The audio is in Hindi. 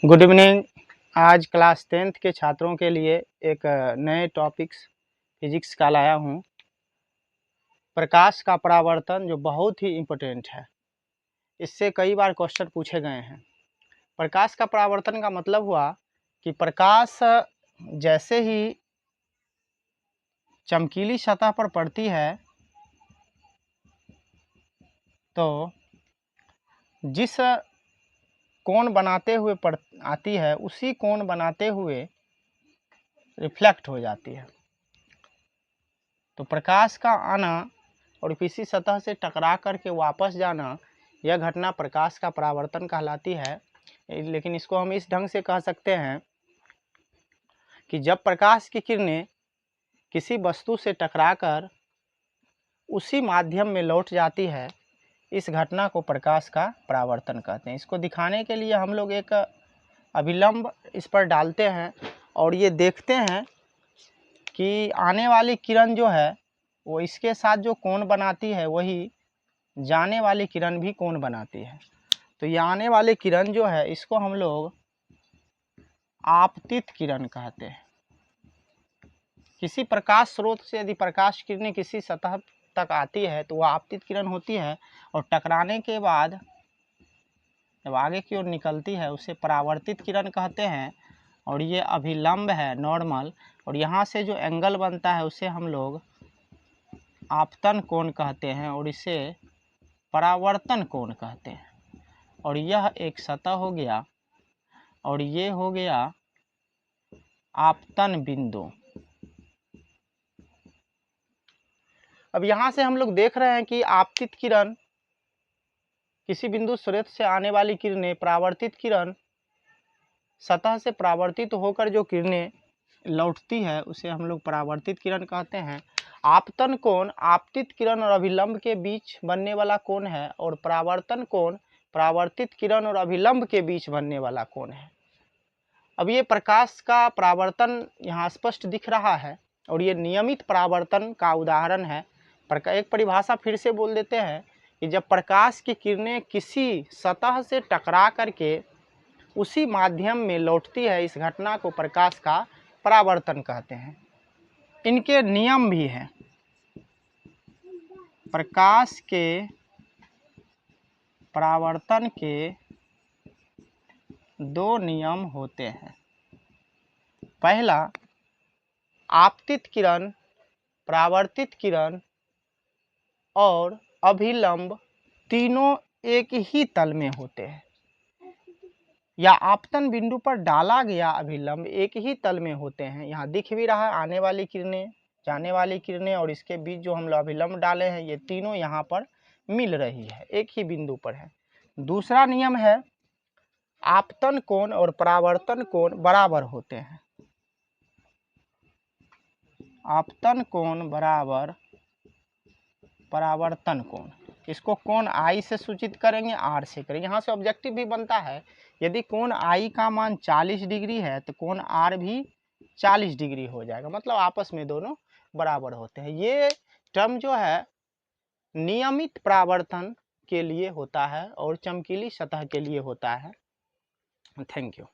Good evening. आज क्लास 10th के छात्रों के लिए एक नए टॉपिक्स फिजिक्स का लाया हूँ। प्रकाश का परावर्तन जो बहुत ही इम्पोर्टेंट है, इससे कई बार क्वेश्चन पूछे गए हैं। प्रकाश का परावर्तन का मतलब हुआ कि प्रकाश जैसे ही चमकीली सतह पर पड़ती है तो जिस कोण बनाते हुए आती है उसी कोण बनाते हुए रिफ्लेक्ट हो जाती है। तो प्रकाश का आना और किसी सतह से टकरा करके वापस जाना, यह घटना प्रकाश का परावर्तन कहलाती है। लेकिन इसको हम इस ढंग से कह सकते हैं कि जब प्रकाश की किरणें किसी वस्तु से टकराकर उसी माध्यम में लौट जाती है, इस घटना को प्रकाश का परावर्तन कहते हैं। इसको दिखाने के लिए हम लोग एक अभिलंब इस पर डालते हैं और ये देखते हैं कि आने वाली किरण जो है वो इसके साथ जो कोण बनाती है वही जाने वाली किरण भी कोण बनाती है। तो ये आने वाली किरण जो है इसको हम लोग आपतित किरण कहते हैं। किसी प्रकाश स्रोत से यदि प्रकाश किरणें किसी सतह तक आती है तो वह आपतित किरण होती है, और टकराने के बाद जब आगे की ओर निकलती है उसे परावर्तित किरण कहते हैं। और ये अभिलंब है, नॉर्मल, और यहाँ से जो एंगल बनता है उसे हम लोग आपतन कोण कहते हैं और इसे परावर्तन कोण कहते हैं। और यह एक सतह हो गया और ये हो गया आपतन बिंदु। अब यहाँ से हम लोग देख रहे हैं कि आपतित किरण किसी बिंदु स्रोत से आने वाली किरणें, परावर्तित किरण सतह से परावर्तित होकर जो किरणें लौटती है उसे हम लोग परावर्तित किरण कहते हैं। आपतन कोण आपतित किरण और अभिलंब के बीच बनने वाला कोण है, और परावर्तन कोण परावर्तित किरण और अभिलंब के बीच बनने वाला कोण है। अब ये प्रकाश का परावर्तन यहाँ स्पष्ट दिख रहा है और ये नियमित परावर्तन का उदाहरण है। एक परिभाषा फिर से बोल देते हैं कि जब प्रकाश की किरणें किसी सतह से टकरा करके उसी माध्यम में लौटती है, इस घटना को प्रकाश का परावर्तन कहते हैं। इनके नियम भी हैं। प्रकाश के परावर्तन के दो नियम होते हैं। पहला, आपतित किरण, परावर्तित किरण और अभिलंब तीनों एक ही तल में होते हैं, या आपतन बिंदु पर डाला गया अभिलंब एक ही तल में होते हैं। यहाँ दिख भी रहा है आने वाली किरणें, जाने वाली किरणें, और इसके बीच जो हम लोग अभिलंब डाले हैं ये तीनों यहाँ पर मिल रही है, एक ही बिंदु पर है। दूसरा नियम है, आपतन कोण और परावर्तन कोण बराबर होते हैं। आपतन कोण बराबर परावर्तन कोण। इसको कोण आई से सूचित करेंगे, आर से करेंगे। यहाँ से ऑब्जेक्टिव भी बनता है, यदि कोण आई का मान 40 डिग्री है तो कोण आर भी 40 डिग्री हो जाएगा, मतलब आपस में दोनों बराबर होते हैं। ये टर्म जो है नियमित परावर्तन के लिए होता है और चमकीली सतह के लिए होता है। Thank you.